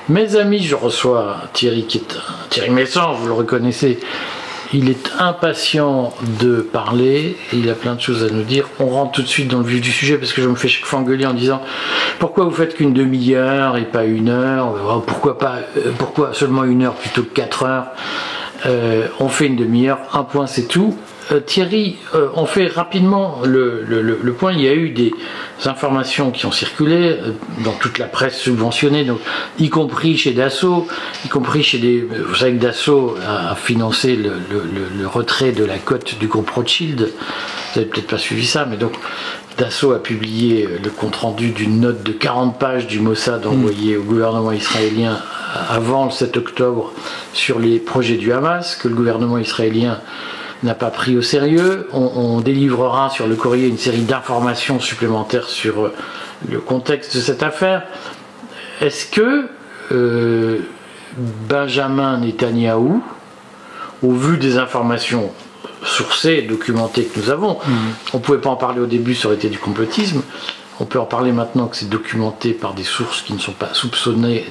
Mes amis, je reçois Thierry, Thierry Messant, vous le reconnaissez. Il est impatient de parler, il a plein de choses à nous dire. On rentre tout de suite dans le vif du sujet parce que je me fais chaque fois engueuler en disant pourquoi vous faites qu'une demi-heure et pas 1 heure, pourquoi seulement 1 heure plutôt que 4 heures. On fait une demi-heure, un point c'est tout. Thierry, on fait rapidement le point. Il y a eu des informations qui ont circulé dans toute la presse subventionnée, donc, y compris chez Dassault, y compris chez des... Vous savez que Dassault a financé le retrait de la cote du groupe Rothschild. Vous n'avez peut-être pas suivi ça, mais donc Dassault a publié le compte-rendu d'une note de 40 pages du Mossad envoyée au gouvernement israélien avant le 7 octobre sur les projets du Hamas, que le gouvernement israélien n'a pas pris au sérieux. On délivrera sur le courrier une série d'informations supplémentaires sur le contexte de cette affaire. Est-ce que Benjamin Netanyahou, au vu des informations sourcées, documentées que nous avons, on ne pouvait pas en parler au début, ça aurait été du complotisme, on peut en parler maintenant que c'est documenté par des sources qui ne sont pas soupçonnées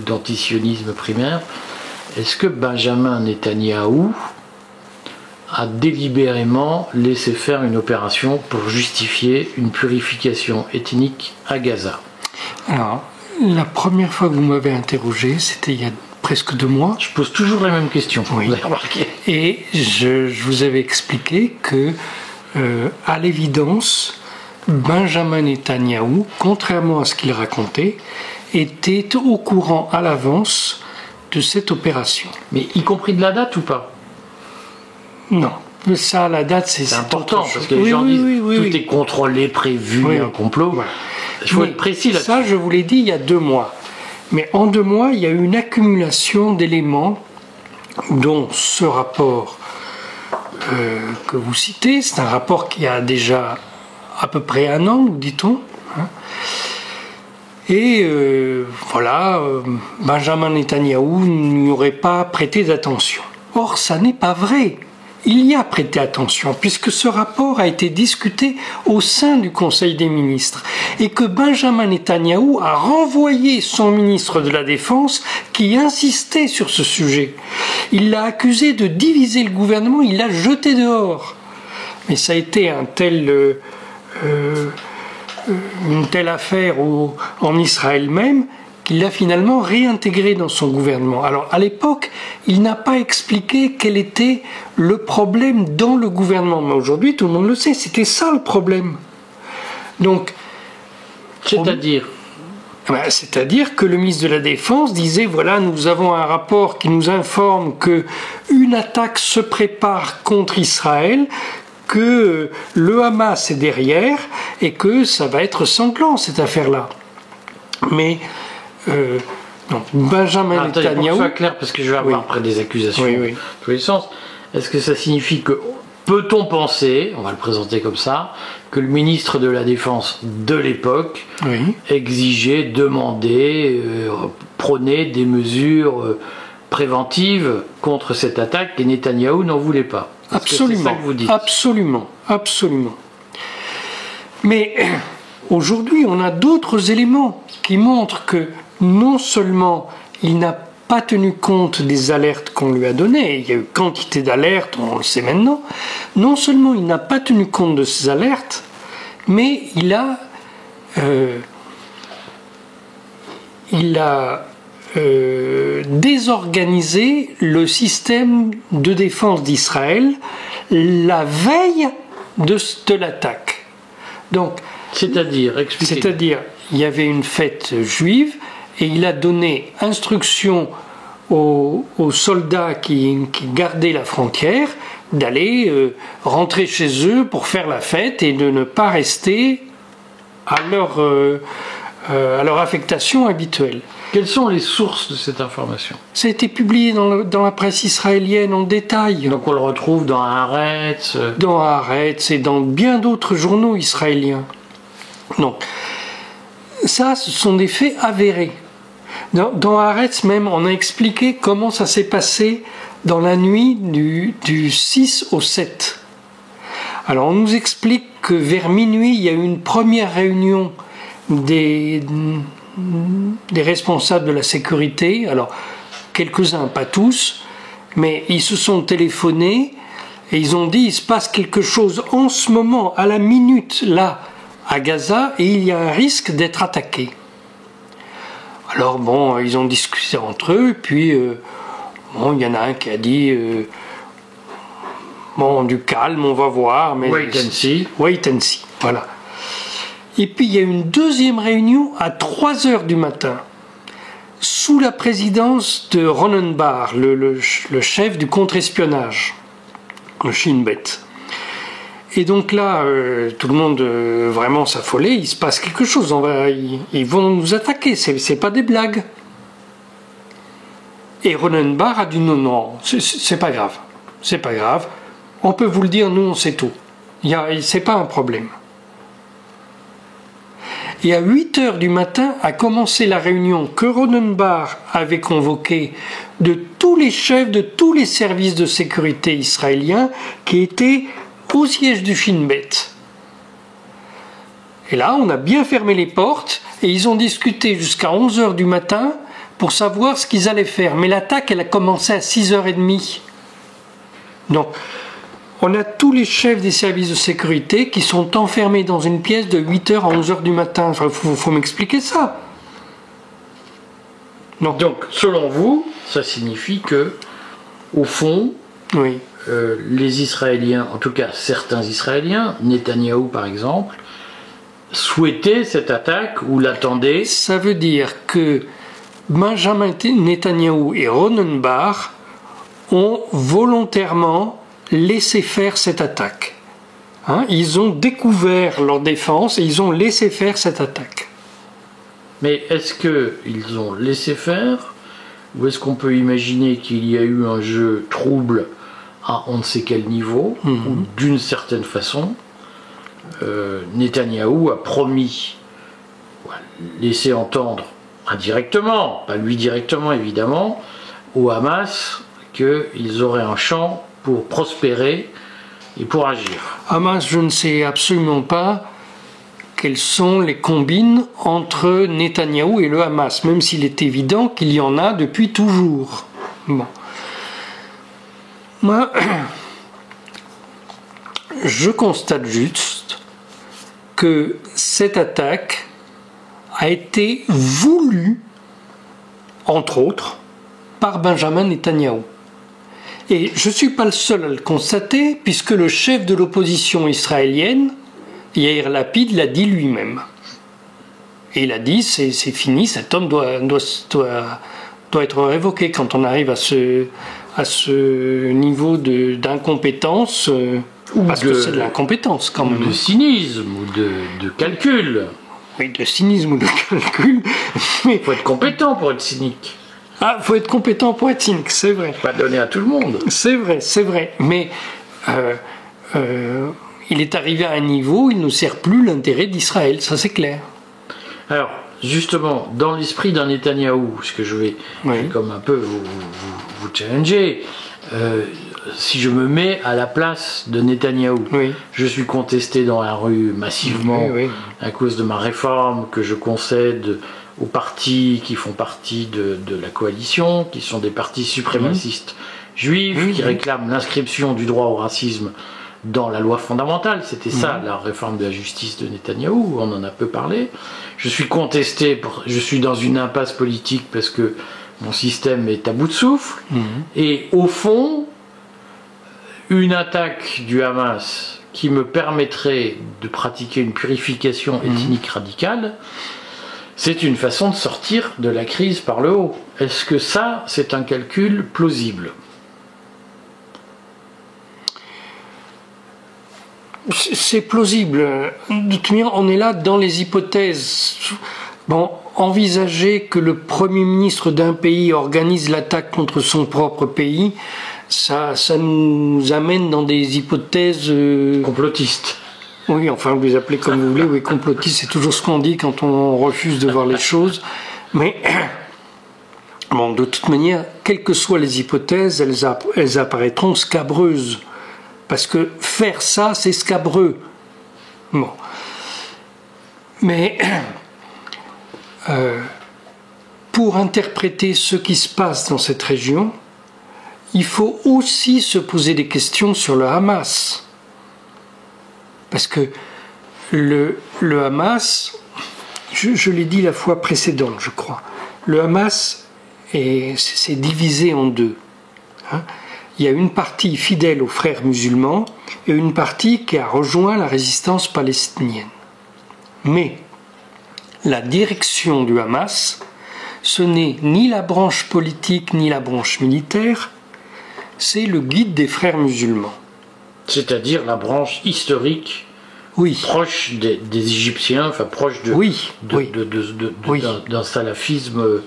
d'antisionisme primaire, est-ce que Benjamin Netanyahou a délibérément laissé faire une opération pour justifier une purification ethnique à Gaza? Alors, la première fois que vous m'avez interrogé, c'était il y a presque 2 mois. Je pose toujours la même question, oui. Vous avez remarqué. Et je vous avais expliqué que, à l'évidence, Benjamin Netanyahou, contrairement à ce qu'il racontait, était au courant à l'avance de cette opération. Mais y compris de la date ou pas? Non, ça, la date, c'est important, parce que les gens disent tout est contrôlé, prévu, un complot. Voilà. Il faut être précis là-dessus. Ça, je vous l'ai dit il y a 2 mois. Mais en 2 mois, il y a eu une accumulation d'éléments dont ce rapport que vous citez, c'est un rapport qui a déjà à peu près 1 an, dit-on. Et Benjamin Netanyahou n'y aurait pas prêté d'attention. Or, ça n'est pas vrai. Il y a prêté attention, puisque ce rapport a été discuté au sein du Conseil des ministres, et que Benjamin Netanyahou a renvoyé son ministre de la Défense qui insistait sur ce sujet. Il l'a accusé de diviser le gouvernement, il l'a jeté dehors. Mais ça a été une telle affaire en Israël même, qu'il l'a finalement réintégré dans son gouvernement. Alors, à l'époque, il n'a pas expliqué quel était le problème dans le gouvernement. Mais aujourd'hui, tout le monde le sait, c'était ça le problème. Donc, c'est-à-dire que le ministre de la Défense disait, voilà, nous avons un rapport qui nous informe qu'une attaque se prépare contre Israël, que le Hamas est derrière, et que ça va être sanglant, cette affaire-là. Mais... Benjamin Netanyahou. Pour que ce soit clair, parce que je vais avoir après des accusations dans tous les sens. Est-ce que ça signifie que peut-on penser, on va le présenter comme ça, que le ministre de la Défense de l'époque exigeait, demandait, prônait des mesures préventives contre cette attaque et Netanyahou n'en voulait pas? Absolument. C'est ça que vous dites. Absolument. Mais aujourd'hui, on a d'autres éléments qui montrent que non seulement il n'a pas tenu compte des alertes qu'on lui a données, il y a eu quantité d'alertes, on le sait maintenant, non seulement il n'a pas tenu compte de ces alertes, mais il a désorganisé le système de défense d'Israël la veille de l'attaque. Donc, c'est-à-dire, il y avait une fête juive et il a donné instruction aux soldats qui gardaient la frontière d'aller rentrer chez eux pour faire la fête et de ne pas rester à leur affectation habituelle. Quelles sont les sources de cette information? Ça a été publié dans la presse israélienne en détail. Donc on le retrouve dans Haaretz. Dans Haaretz et dans bien d'autres journaux israéliens. Donc, ça, ce sont des faits avérés. Dans Haaretz même, on a expliqué comment ça s'est passé dans la nuit du 6 au 7. Alors, on nous explique que vers minuit, il y a eu une première réunion des responsables de la sécurité, alors quelques-uns, pas tous, mais ils se sont téléphonés et ils ont dit il se passe quelque chose en ce moment, à la minute, là, à Gaza, et il y a un risque d'être attaqué. Alors bon, ils ont discuté entre eux, puis il y en a un qui a dit du calme, on va voir. Mais wait and see. Wait and see, voilà. Et puis il y a une deuxième réunion à 3 heures du matin, sous la présidence de Ronen Bar, le chef du contre-espionnage, le Shin Bet. Et donc là, tout le monde vraiment s'affolait, il se passe quelque chose, ils vont nous attaquer, c'est pas des blagues. Et Ronen Bar a dit non, c'est pas grave, on peut vous le dire, nous on sait tout, c'est pas un problème. Et à 8 heures du matin a commencé la réunion que Ronen Bar avait convoquée de tous les chefs de tous les services de sécurité israéliens qui étaient au siège du Shin Bet. Et là, on a bien fermé les portes et ils ont discuté jusqu'à 11 heures du matin pour savoir ce qu'ils allaient faire. Mais l'attaque, elle a commencé à 6h30. Donc, on a tous les chefs des services de sécurité qui sont enfermés dans une pièce de 8h à 11h du matin. Il faut m'expliquer ça. Donc, selon vous, ça signifie que, au fond, oui. Les Israéliens, en tout cas certains Israéliens, Netanyahou par exemple, souhaitaient cette attaque ou l'attendaient. Ça veut dire que Benjamin Netanyahou et Ronen Bar ont volontairement laissé faire cette attaque. Ils ont découvert leur défense et ils ont laissé faire cette attaque. Mais est-ce qu'ils ont laissé faire ou est-ce qu'on peut imaginer qu'il y a eu un jeu trouble à on ne sait quel niveau, ou d'une certaine façon, Netanyahou a promis, laisser entendre indirectement, pas lui directement évidemment, au Hamas qu'ils auraient un champ pour prospérer et pour agir. Hamas, je ne sais absolument pas quelles sont les combines entre Netanyahou et le Hamas, même s'il est évident qu'il y en a depuis toujours. Bon. Moi, je constate juste que cette attaque a été voulue, entre autres, par Benjamin Netanyahou. Et je ne suis pas le seul à le constater, puisque le chef de l'opposition israélienne, Yair Lapid, l'a dit lui-même. Et il a dit, c'est fini, cet homme doit être révoqué. Quand on arrive à ce niveau d'incompétence, parce que c'est de l'incompétence quand même. De cynisme ou de calcul. Oui, de cynisme ou de calcul. Mais il faut être compétent pour être cynique. Ah, il faut être compétent pour être cynique, c'est vrai. Pas donner à tout le monde. C'est vrai. Mais il est arrivé à un niveau où il ne sert plus l'intérêt d'Israël, ça c'est clair. Alors, justement, dans l'esprit d'un Netanyahou, ce que je vais comme un peu vous challenger, si je me mets à la place de Netanyahou, je suis contesté dans la rue massivement à cause de ma réforme que je concède aux partis qui font partie de la coalition, qui sont des partis suprémacistes juifs, qui réclament l'inscription du droit au racisme dans la loi fondamentale. C'était ça, la réforme de la justice de Netanyahou, on en a peu parlé. Je suis contesté, je suis dans une impasse politique parce que mon système est à bout de souffle. Et au fond, une attaque du Hamas qui me permettrait de pratiquer une purification ethnique radicale, c'est une façon de sortir de la crise par le haut. Est-ce que ça, c'est un calcul plausible ? C'est plausible. De toute manière, on est là dans les hypothèses. Bon, envisager que le Premier ministre d'un pays organise l'attaque contre son propre pays, ça nous amène dans des hypothèses... complotistes. Oui, enfin, vous les appelez comme vous voulez. Oui, complotiste, c'est toujours ce qu'on dit quand on refuse de voir les choses. Mais, bon, de toute manière, quelles que soient les hypothèses, elles apparaîtront scabreuses. Parce que faire ça, c'est scabreux. Bon. Mais pour interpréter ce qui se passe dans cette région, il faut aussi se poser des questions sur le Hamas. Parce que le Hamas, je l'ai dit la fois précédente, je crois, le Hamas c'est divisé en deux. Il y a une partie fidèle aux frères musulmans et une partie qui a rejoint la résistance palestinienne. Mais la direction du Hamas, ce n'est ni la branche politique ni la branche militaire, c'est le guide des frères musulmans. C'est-à-dire la branche historique, proche des Égyptiens, enfin proche d'un salafisme,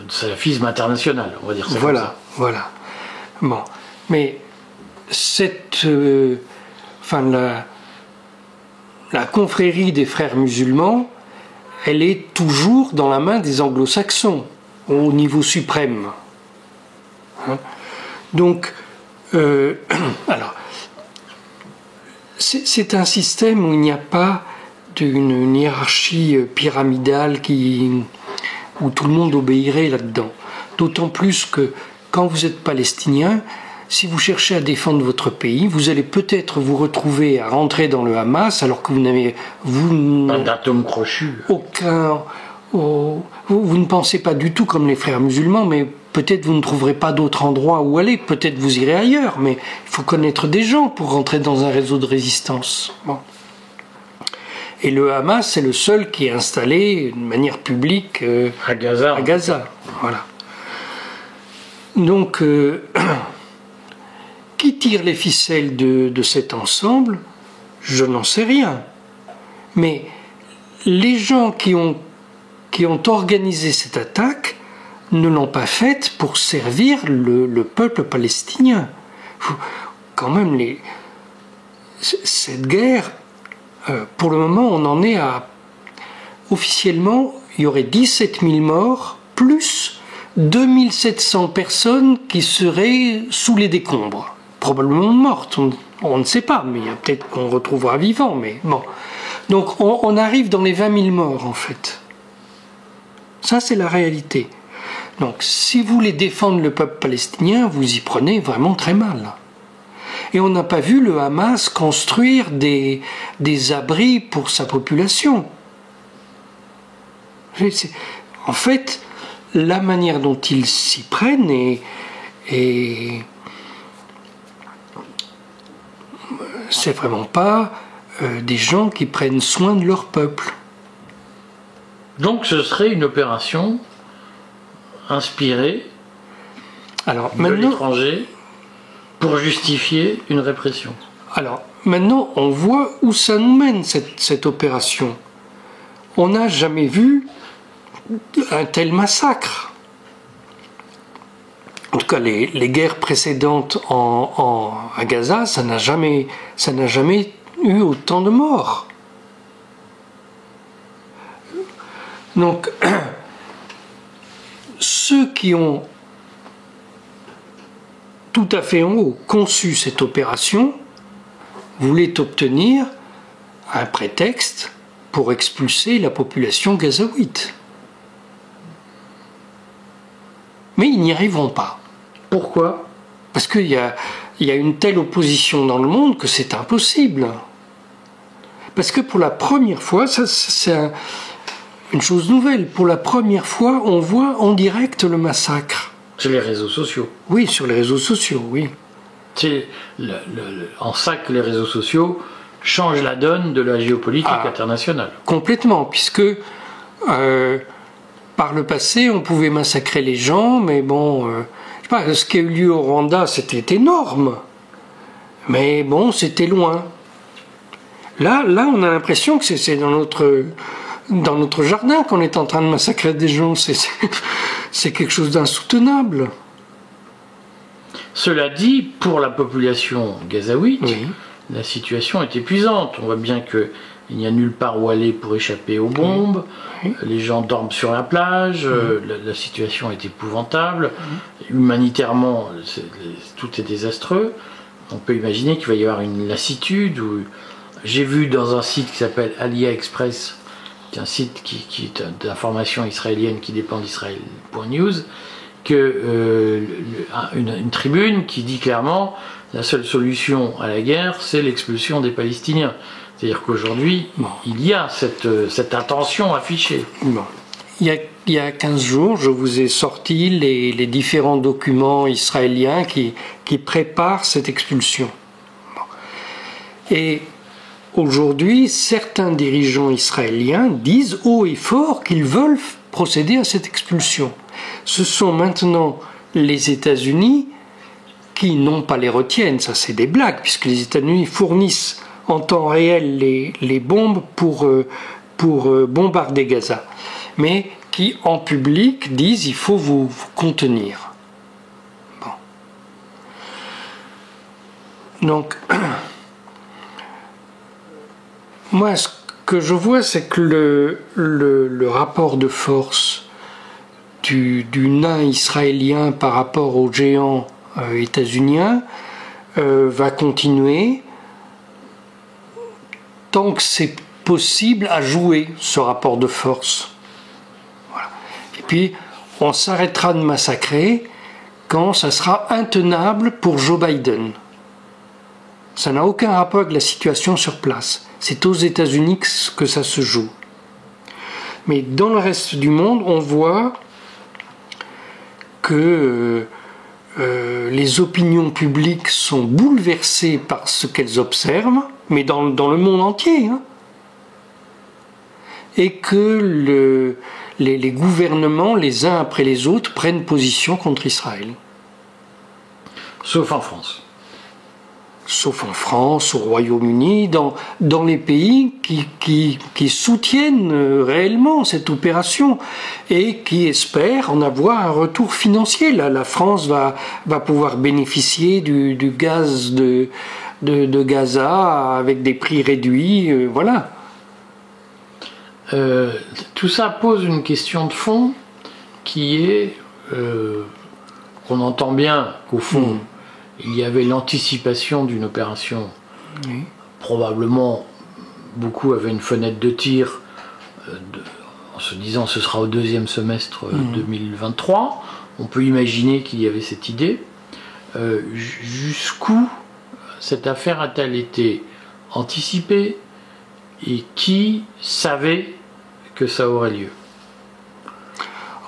salafisme international, on va dire ça. Voilà. Bon, mais la confrérie des frères musulmans, elle est toujours dans la main des anglo-saxons, au niveau suprême. Donc, alors, c'est un système où il n'y a pas d'une hiérarchie pyramidale où tout le monde obéirait là-dedans. D'autant plus que quand vous êtes palestinien, si vous cherchez à défendre votre pays, vous allez peut-être vous retrouver à rentrer dans le Hamas alors que vous n'avez un atome crochu. Vous ne pensez pas du tout comme les frères musulmans, mais peut-être vous ne trouverez pas d'autre endroit où aller, peut-être vous irez ailleurs, mais il faut connaître des gens pour rentrer dans un réseau de résistance. Bon. Et le Hamas, c'est le seul qui est installé de manière publique à Gaza. Voilà. Donc, qui tire les ficelles de cet ensemble? Je n'en sais rien. Mais les gens qui ont organisé cette attaque ne l'ont pas faite pour servir le peuple palestinien. Quand même, cette guerre, pour le moment, on en est à... Officiellement, il y aurait 17 000 morts, plus 2700 personnes qui seraient sous les décombres. Probablement mortes, on ne sait pas, mais il y a peut-être qu'on retrouvera vivants, mais bon. Donc on arrive dans les 20 000 morts, en fait. Ça, c'est la réalité. Donc, si vous voulez défendre le peuple palestinien, vous y prenez vraiment très mal. Et on n'a pas vu le Hamas construire des abris pour sa population. En fait, la manière dont ils s'y prennent c'est vraiment pas des gens qui prennent soin de leur peuple. Donc ce serait une opération inspirée de l'étranger pour justifier une répression. Alors maintenant, on voit où ça nous mène cette opération. On n'a jamais vu un tel massacre. En tout cas, les guerres précédentes à Gaza, ça n'a jamais eu autant de morts. Donc, ceux qui ont tout à fait en haut conçu cette opération voulaient obtenir un prétexte pour expulser la population gazaouite. Mais ils n'y arriveront pas. Pourquoi? Parce qu'il y a une telle opposition dans le monde que c'est impossible. Parce que pour la première fois, c'est une chose nouvelle, pour la première fois, on voit en direct le massacre. Sur les réseaux sociaux. Oui, sur les réseaux sociaux, oui. C'est en ça que les réseaux sociaux changent la donne de la géopolitique internationale. Complètement, puisque par le passé, on pouvait massacrer les gens, mais bon, je sais pas, ce qui a eu lieu au Rwanda, c'était énorme. Mais bon, c'était loin. Là, on a l'impression que c'est dans notre jardin qu'on est en train de massacrer des gens. C'est quelque chose d'insoutenable. Cela dit, pour la population gazaouite, oui, la situation est épuisante. On voit bien qu'il n'y a nulle part où aller pour échapper aux bombes. Oui. Les gens dorment sur la plage. La situation est épouvantable. Humanitairement, tout est désastreux. On peut imaginer qu'il va y avoir une lassitude. J'ai vu dans un site qui s'appelle AliExpress est un site qui est d'information israélienne qui dépend d'Israël.news, une tribune qui dit clairement la seule solution à la guerre, c'est l'expulsion des Palestiniens. C'est-à-dire qu'aujourd'hui, il y a cette intention affichée. Bon. Il y a 15 jours, je vous ai sorti les différents documents israéliens qui préparent cette expulsion. Bon. Et aujourd'hui, certains dirigeants israéliens disent haut et fort qu'ils veulent procéder à cette expulsion. Ce sont maintenant les États-Unis qui non pas les retiennent, ça c'est des blagues, puisque les États-Unis fournissent en temps réel les bombes pour bombarder Gaza, mais qui en public disent il faut vous contenir. Bon. Donc, moi ce que je vois, c'est que le rapport de force du nain israélien par rapport au géant états-unien va continuer tant que c'est possible à jouer ce rapport de force. Voilà. Et puis on s'arrêtera de massacrer quand ça sera intenable pour Joe Biden. Ça n'a aucun rapport avec la situation sur place. C'est aux États-Unis que ça se joue. Mais dans le reste du monde, on voit que les opinions publiques sont bouleversées par ce qu'elles observent, mais dans le monde entier, hein, et que les gouvernements, les uns après les autres, prennent position contre Israël. Sauf en France. Sauf en France, au Royaume-Uni, dans les pays qui soutiennent réellement cette opération et qui espèrent en avoir un retour financier. Là, la France va pouvoir bénéficier du gaz de Gaza avec des prix réduits, voilà. Tout ça pose une question de fond qui est qu'on entend bien qu'au fond, il y avait l'anticipation d'une opération. Oui. Probablement, beaucoup avaient une fenêtre de tir en se disant ce sera au deuxième semestre 2023. On peut imaginer qu'il y avait cette idée. Jusqu'où cette affaire a-t-elle été anticipée et qui savait que ça aurait lieu?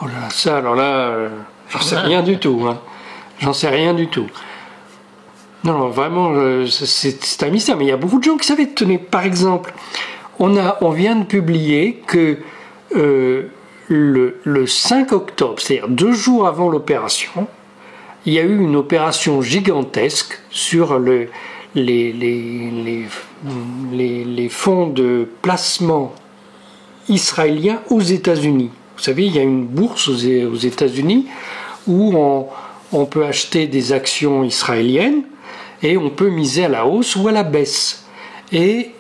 Oh là, ça, alors là, j'en sais rien du tout. Hein. J'en sais rien du tout. Non, vraiment, c'est un mystère. Mais il y a beaucoup de gens qui savaient. Tenez, par exemple, on vient de publier que le 5 octobre, c'est-à-dire 2 jours avant l'opération, il y a eu une opération gigantesque sur les fonds de placement israéliens aux États-Unis. Vous savez, il y a une bourse aux États-Unis où on peut acheter des actions israéliennes et on peut miser à la hausse ou à la baisse. Et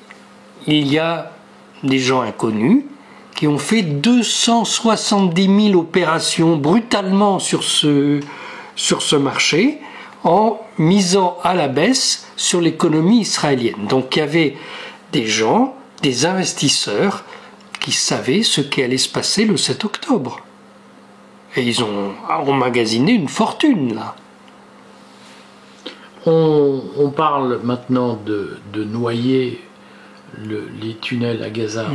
il y a des gens inconnus qui ont fait 270 000 opérations brutalement sur ce marché en misant à la baisse sur l'économie israélienne. Donc il y avait des gens, des investisseurs qui savaient ce qui allait se passer le 7 octobre. Et ils ont emmagasiné une fortune là. On parle maintenant de noyer les tunnels à Gaza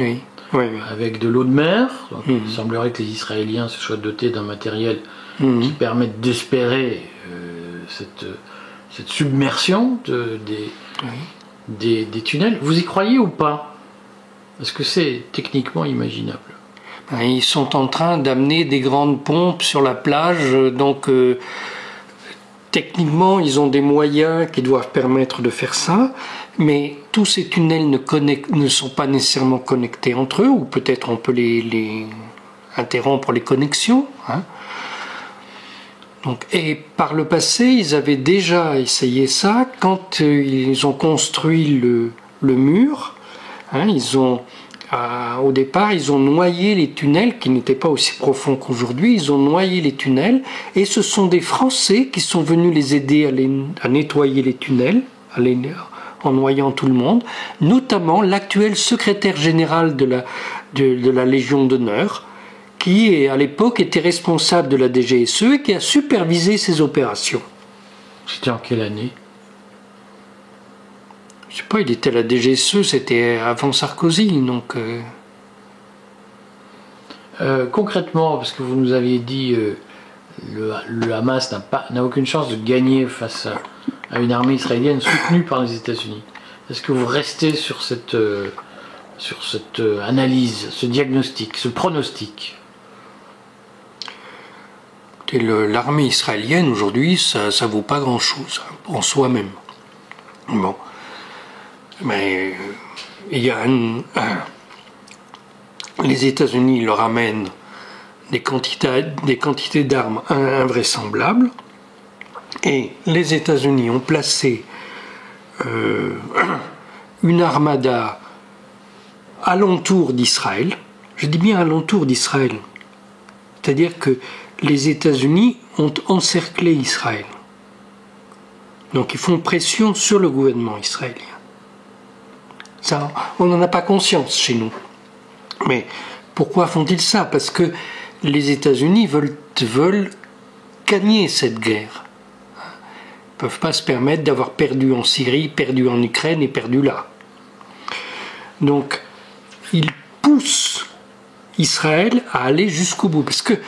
avec de l'eau de mer. Donc, il semblerait que les Israéliens se soient dotés d'un matériel qui permette d'espérer cette submersion des tunnels. Vous y croyez ou pas? Est-ce que c'est techniquement imaginable? Ils sont en train d'amener des grandes pompes sur la plage, donc techniquement ils ont des moyens qui doivent permettre de faire ça, mais tous ces tunnels ne sont pas nécessairement connectés entre eux, ou peut-être on peut les interrompre les connexions. Hein. Donc, et par le passé, ils avaient déjà essayé ça quand ils ont construit le mur. Hein, au départ, ils ont noyé les tunnels qui n'étaient pas aussi profonds qu'aujourd'hui. Ils ont noyé les tunnels et ce sont des Français qui sont venus les aider à nettoyer les tunnels, en noyant tout le monde, notamment l'actuel secrétaire général de la Légion d'honneur, qui à l'époque était responsable de la DGSE et qui a supervisé ces opérations. C'était en quelle année? Je sais pas, il était à la DGSE, c'était avant Sarkozy, donc... Concrètement, parce que vous nous aviez dit le Hamas n'a aucune chance de gagner face à une armée israélienne soutenue par les États-Unis. Est-ce que vous restez sur cette analyse, ce diagnostic, ce pronostic? L'armée israélienne aujourd'hui, ça vaut pas grand-chose en soi-même. Bon, mais il y a les États-Unis leur amènent des quantités d'armes invraisemblables, et les États-Unis ont placé une armada alentour d'Israël. Je dis bien alentour d'Israël, c'est-à-dire que les États-Unis ont encerclé Israël. Donc ils font pression sur le gouvernement israélien. Ça, on n'en a pas conscience chez nous. Mais pourquoi font-ils ça? Parce que les États-Unis veulent gagner cette guerre. Ils ne peuvent pas se permettre d'avoir perdu en Syrie, perdu en Ukraine et perdu là. Donc ils poussent Israël à aller jusqu'au bout. Parce que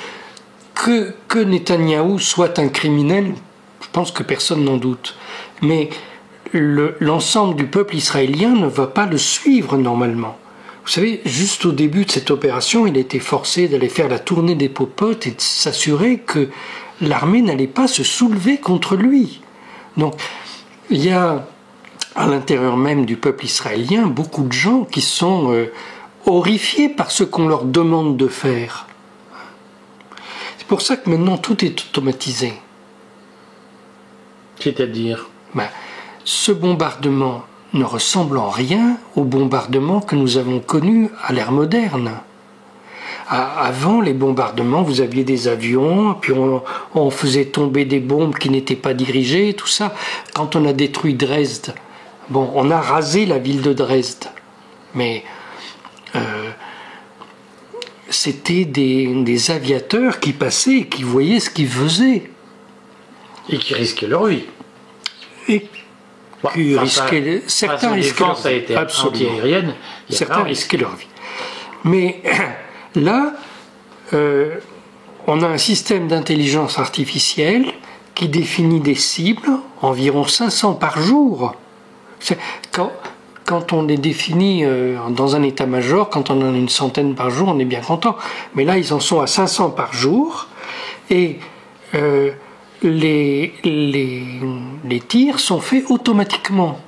Netanyahou soit un criminel, je pense que personne n'en doute. Mais l'ensemble du peuple israélien ne va pas le suivre normalement. Vous savez, juste au début de cette opération, il a été forcé d'aller faire la tournée des popotes et de s'assurer que l'armée n'allait pas se soulever contre lui. Donc, il y a à l'intérieur même du peuple israélien beaucoup de gens qui sont horrifiés par ce qu'on leur demande de faire. C'est pour ça que maintenant tout est automatisé. C'est-à-dire ce bombardement ne ressemble en rien au bombardement que nous avons connu à l'ère moderne. Avant les bombardements, vous aviez des avions, puis on faisait tomber des bombes qui n'étaient pas dirigées, tout ça. Quand on a détruit Dresde, bon, on a rasé la ville de Dresde, mais c'était des aviateurs qui passaient et qui voyaient ce qu'ils faisaient. Et qui risquaient leur vie. Et qui risquaient, certains risquaient leur vie. Anti-aérienne, certains risquaient leur vie. Mais là, on a un système d'intelligence artificielle qui définit des cibles, environ 500 par jour. Quand on les définit dans un état-major, quand on en a une centaine par jour, on est bien content. Mais là, ils en sont à 500 par jour. Et les tirs sont faits automatiquement.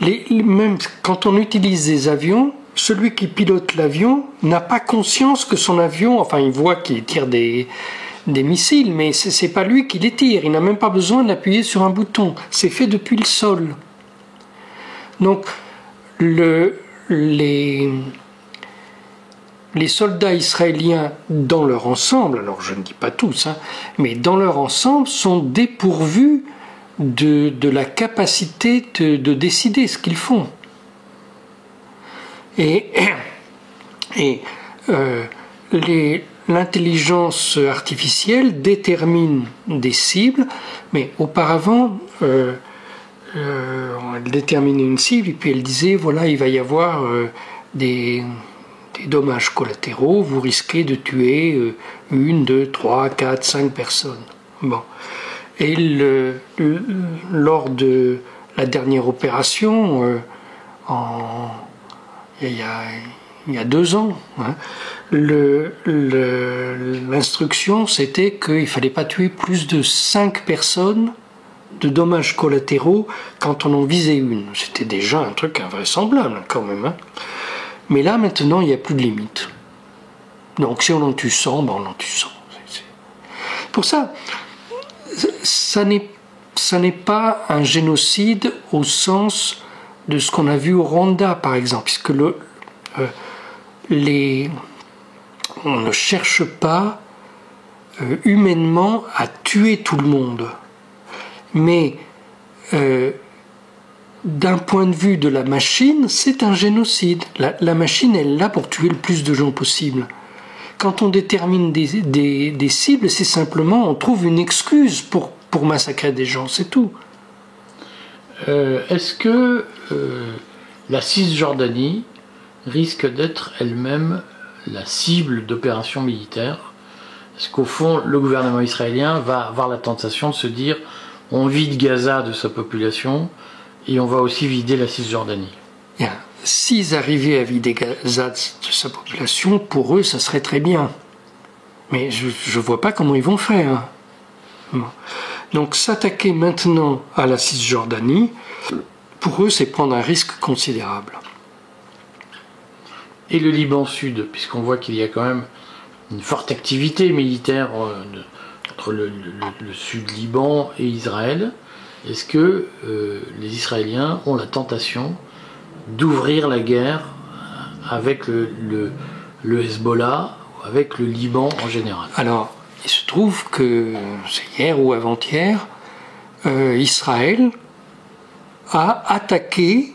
Même quand on utilise des avions, celui qui pilote l'avion n'a pas conscience que son avion, enfin il voit qu'il tire des missiles, mais c'est pas lui qui les tire, il n'a même pas besoin d'appuyer sur un bouton, c'est fait depuis le sol. Donc les soldats israéliens dans leur ensemble, alors je ne dis pas tous, mais dans leur ensemble sont dépourvus de la capacité de décider ce qu'ils font. Et l'intelligence artificielle détermine des cibles, mais auparavant, elle déterminait une cible et puis elle disait, voilà, il va y avoir des dommages collatéraux, vous risquez de tuer 1, 2, 3, 4, 5 personnes. Bon. Et lors de la dernière opération, il y a 2 ans, l'instruction c'était qu'il ne fallait pas tuer plus de 5 personnes de dommages collatéraux quand on en visait une. C'était déjà un truc invraisemblable quand même. Mais là maintenant il n'y a plus de limite. Donc si on en tue 100, ben on en tue 100. Pour ça, ça n'est pas un génocide au sens de ce qu'on a vu au Rwanda, par exemple, puisque on ne cherche pas humainement à tuer tout le monde. Mais d'un point de vue de la machine, c'est un génocide. La machine, elle est là pour tuer le plus de gens possible. Quand on détermine des cibles, c'est simplement, on trouve une excuse pour massacrer des gens, c'est tout. Est-ce que la Cisjordanie risque d'être elle-même la cible d'opérations militaires? Est-ce qu'au fond, le gouvernement israélien va avoir la tentation de se dire on vide Gaza de sa population et on va aussi vider la Cisjordanie? Bien. S'ils arrivaient à vider Gaza de sa population, pour eux, ça serait très bien. Mais je ne vois pas comment ils vont faire. Bon. Donc s'attaquer maintenant à la Cisjordanie, pour eux, c'est prendre un risque considérable. Et le Liban Sud, puisqu'on voit qu'il y a quand même une forte activité militaire entre le Sud Liban et Israël, est-ce que les Israéliens ont la tentation d'ouvrir la guerre avec le Hezbollah, avec le Liban en général? Alors, il se trouve que c'est hier ou avant-hier, Israël a attaqué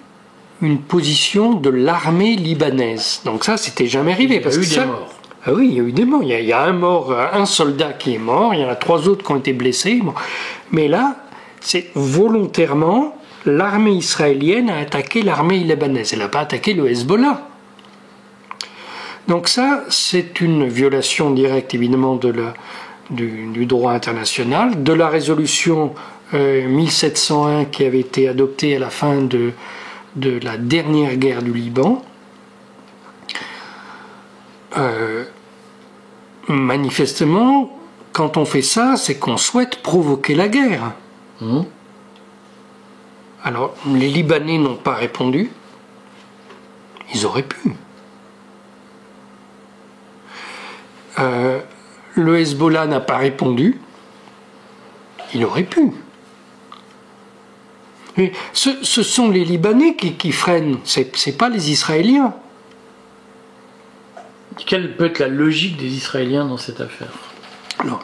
une position de l'armée libanaise. Donc ça, c'était jamais arrivé. Il y a eu des morts. Ah oui, il y a eu des morts. Il y a un mort, un soldat qui est mort, il y en a 3 autres qui ont été blessés. Bon. Mais là, c'est volontairement, l'armée israélienne a attaqué l'armée libanaise. Elle n'a pas attaqué le Hezbollah. Donc ça, c'est une violation directe, évidemment, du droit international, de la résolution 1701 qui avait été adoptée à la fin de la dernière guerre du Liban. Manifestement, quand on fait ça, c'est qu'on souhaite provoquer la guerre. Alors, les Libanais n'ont pas répondu. Ils auraient pu. Le Hezbollah n'a pas répondu. Il aurait pu. Mais ce sont les Libanais qui freinent, c'est pas les Israéliens. Quelle peut être la logique des Israéliens dans cette affaire? Alors,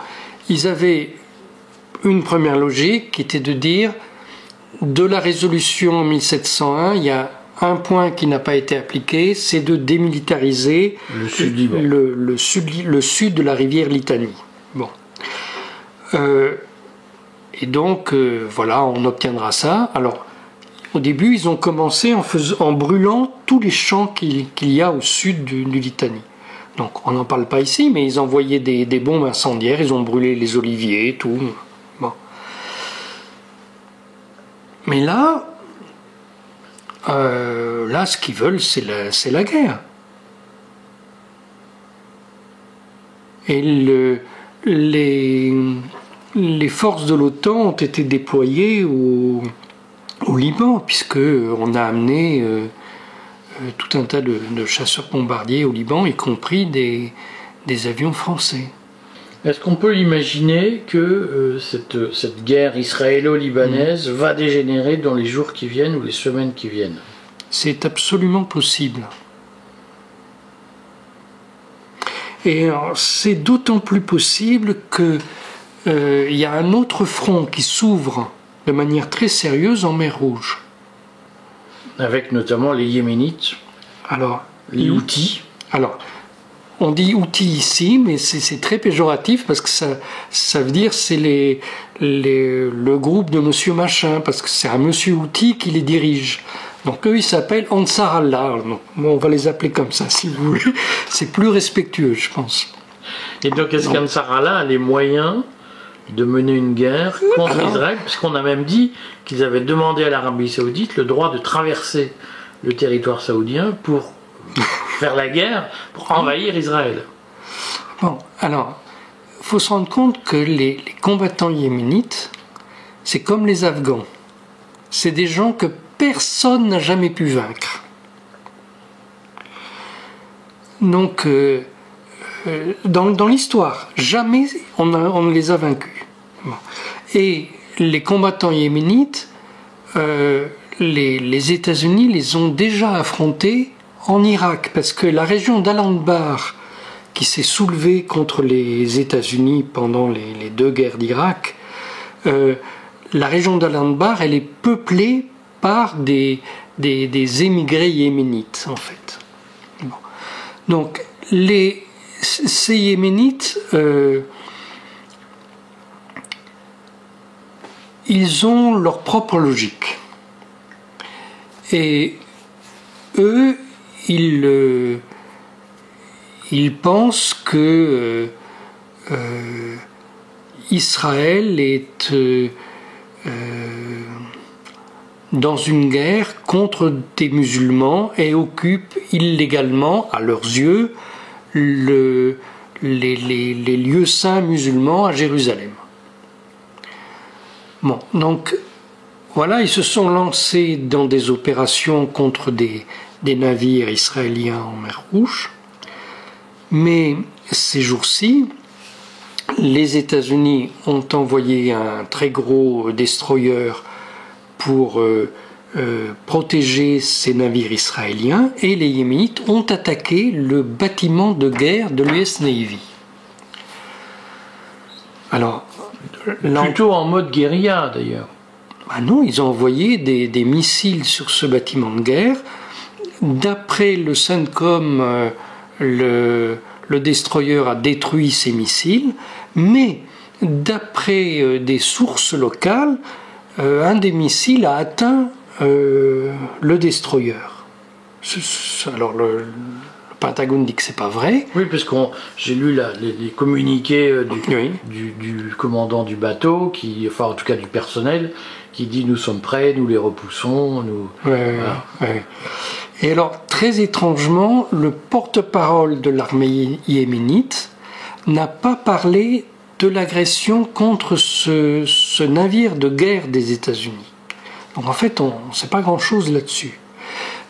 ils avaient une première logique qui était de dire de la résolution 1701, il y a un point qui n'a pas été appliqué, c'est de démilitariser le sud Liban. Le sud de la rivière Litanie. Bon. Et donc, voilà, on obtiendra ça. Alors, au début, ils ont commencé en brûlant tous les champs qu'il y a au sud du Litanie. Donc, on n'en parle pas ici, mais ils envoyaient des bombes incendiaires, ils ont brûlé les oliviers, tout. Bon. Mais là, ce qu'ils veulent, c'est la guerre. Et les forces de l'OTAN ont été déployées au Liban, puisqu'on a amené tout un tas de chasseurs bombardiers au Liban, y compris des avions français. Est-ce qu'on peut imaginer que cette guerre israélo-libanaise va dégénérer dans les jours qui viennent ou les semaines qui viennent? C'est absolument possible. Et c'est d'autant plus possible que il y a un autre front qui s'ouvre de manière très sérieuse en mer Rouge. Avec notamment les Yéménites, alors, les Houthis. Alors, on dit Houthis ici, mais c'est très péjoratif parce que ça veut dire c'est le groupe de Monsieur Machin, parce que c'est un Monsieur Houthi qui les dirige. Donc eux, ils s'appellent Ansar Allah. Donc, on va les appeler comme ça, si vous voulez. C'est plus respectueux, je pense. Et donc, est-ce qu'Ansar Allah a les moyens de mener une guerre contre Israël, puisqu'on a même dit qu'ils avaient demandé à l'Arabie Saoudite le droit de traverser le territoire saoudien pour faire la guerre, pour envahir Israël. Bon, alors, il faut se rendre compte que les combattants yéménites, c'est comme les Afghans. C'est des gens que personne n'a jamais pu vaincre. Donc, dans l'histoire, jamais on ne les a vaincus. Bon. Et les combattants yéménites, les États-Unis les ont déjà affrontés en Irak, parce que la région d'Al-Anbar, qui s'est soulevée contre les États-Unis pendant les 2 guerres d'Irak, la région d'Al-Anbar, elle est peuplée par des émigrés yéménites, en fait. Bon. Donc, ces yéménites, ils ont leur propre logique. Et eux, ils pensent que Israël est dans une guerre contre des musulmans et occupe illégalement, à leurs yeux, les lieux saints musulmans à Jérusalem. Bon, donc voilà, ils se sont lancés dans des opérations contre des navires israéliens en mer Rouge, mais ces jours-ci, les États-Unis ont envoyé un très gros destroyer pour protéger ces navires israéliens, et les Yéménites ont attaqué le bâtiment de guerre de l'US Navy. Alors, plutôt en mode guérilla d'ailleurs. Ah non, ils ont envoyé des missiles sur ce bâtiment de guerre. D'après le CENTCOM, le destroyer a détruit ces missiles, mais d'après des sources locales, un des missiles a atteint le destroyer. Alors le Pentagone dit que c'est pas vrai. Oui, parce que j'ai lu les communiqués du commandant du bateau, enfin en tout cas du personnel, qui dit nous sommes prêts, nous les repoussons. Voilà. Et alors, très étrangement, le porte-parole de l'armée yéménite n'a pas parlé de l'agression contre ce navire de guerre des États-Unis. Donc en fait, on ne sait pas grand-chose là-dessus.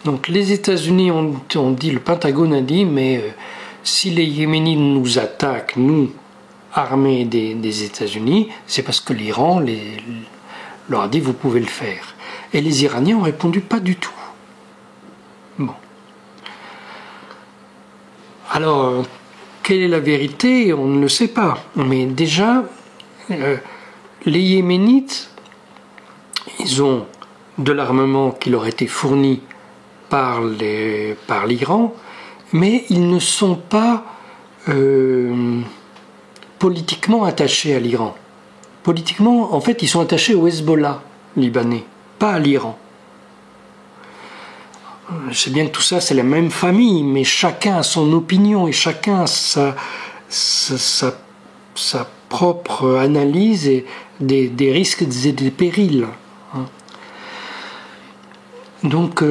Donc les États-Unis ont dit, le Pentagone a dit, mais si les Yéménites nous attaquent, nous, armée des États-Unis, c'est parce que l'Iran leur a dit vous pouvez le faire. Et les Iraniens ont répondu pas du tout. Bon. Alors, quelle est la vérité? On ne le sait pas. Mais déjà, les Yéménites, ils ont de l'armement qui leur a été fourni par l'Iran, mais ils ne sont pas politiquement attachés à l'Iran. Politiquement, en fait, ils sont attachés au Hezbollah libanais, pas à l'Iran. Je sais bien que tout ça, c'est la même famille, mais chacun a son opinion et chacun a sa propre analyse des risques et des périls. Donc,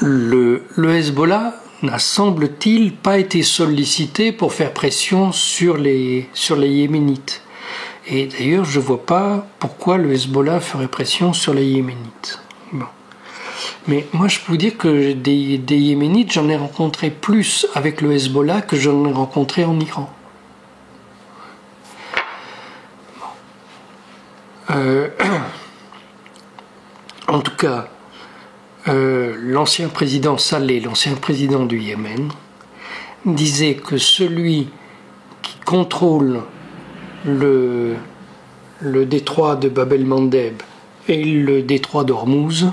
le Hezbollah n'a, semble-t-il, pas été sollicité pour faire pression sur les Yéménites. Et d'ailleurs, je ne vois pas pourquoi le Hezbollah ferait pression sur les Yéménites. Bon. Mais moi, je peux vous dire que des Yéménites, j'en ai rencontré plus avec le Hezbollah que j'en ai rencontré en Iran. En tout cas, l'ancien président Saleh, l'ancien président du Yémen, disait que celui qui contrôle le détroit de Bab el-Mandeb et le détroit d'Ormuz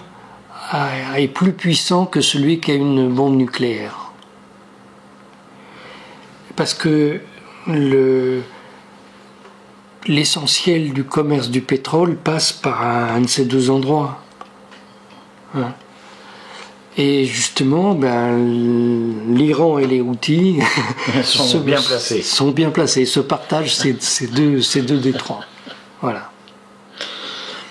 est plus puissant que celui qui a une bombe nucléaire. Parce que l'essentiel du commerce du pétrole passe par un de ces deux endroits. Et justement, l'Iran et les Houthis sont bien placés. Se partagent ces deux détroits. Voilà.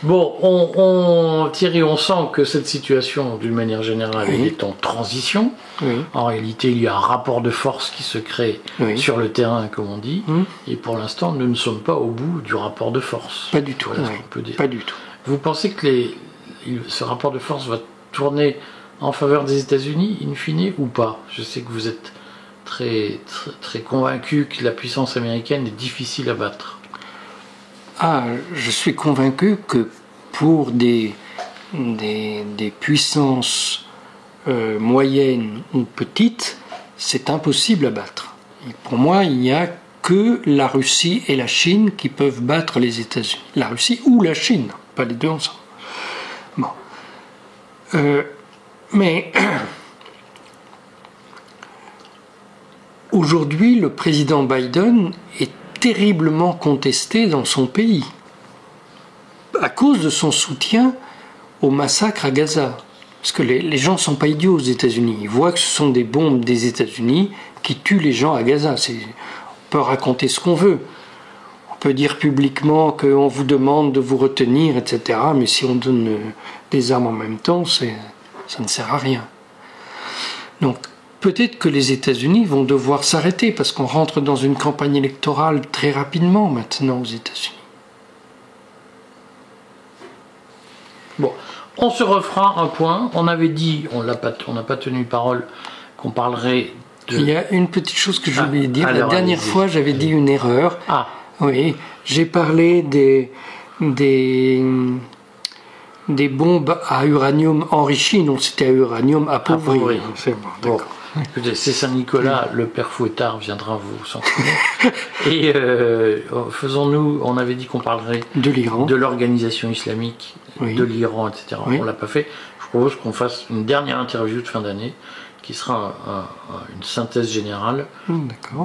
Bon, Thierry, on sent que cette situation, d'une manière générale, elle est en transition. Oui. En réalité, il y a un rapport de force qui se crée sur le terrain, comme on dit. Et pour l'instant, nous ne sommes pas au bout du rapport de force. Pas du tout. Voilà ce qu'on peut dire. Pas du tout. Vous pensez que ce rapport de force va tourner en faveur des États-Unis, in fine, ou pas? Je sais que vous êtes très, très, très convaincu que la puissance américaine est difficile à battre. Je suis convaincu que pour des puissances moyennes ou petites, c'est impossible à battre. Et pour moi, il n'y a que la Russie et la Chine qui peuvent battre les États-Unis. La Russie ou la Chine, pas les deux ensemble. Mais aujourd'hui, le président Biden est terriblement contesté dans son pays à cause de son soutien au massacre à Gaza. Parce que les gens ne sont pas idiots aux États-Unis. Ils voient que ce sont des bombes des États-Unis qui tuent les gens à Gaza. On peut raconter ce qu'on veut. On peut dire publiquement qu'on vous demande de vous retenir, etc. Mais si on donne des armes en même temps, ça ne sert à rien. Donc peut-être que les États-Unis vont devoir s'arrêter parce qu'on rentre dans une campagne électorale très rapidement maintenant aux États-Unis. Bon, on se refera un point. On avait dit, on n'a pas tenu parole, qu'on parlerait de... Il y a une petite chose que je voulais dire. Alors, la dernière fois, j'avais dit une erreur. Ah. Oui, j'ai parlé des bombes à uranium enrichi, non, c'était à uranium appauvri. C'est bon, d'accord. Écoutez, c'est Saint-Nicolas, le père Fouettard viendra vous sanctionner. Et faisons-nous, on avait dit qu'on parlerait de l'Iran, de l'organisation islamique, oui, de l'Iran, etc. Oui. On ne l'a pas fait. Je propose qu'on fasse une dernière interview de fin d'année qui sera une synthèse générale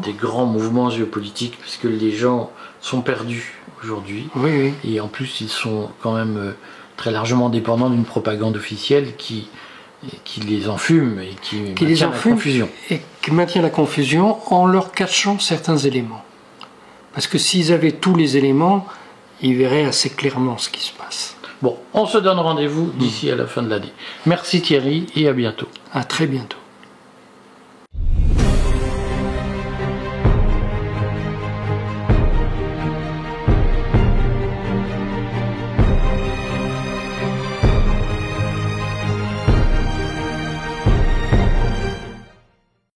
des grands mouvements géopolitiques, puisque les gens sont perdus aujourd'hui. Oui, oui. Et en plus, ils sont quand même très largement dépendants d'une propagande officielle qui les enfume et qui maintient la confusion. Et qui maintient la confusion en leur cachant certains éléments. Parce que s'ils avaient tous les éléments, ils verraient assez clairement ce qui se passe. Bon, on se donne rendez-vous d'ici à la fin de l'année. Merci Thierry et à bientôt. À très bientôt.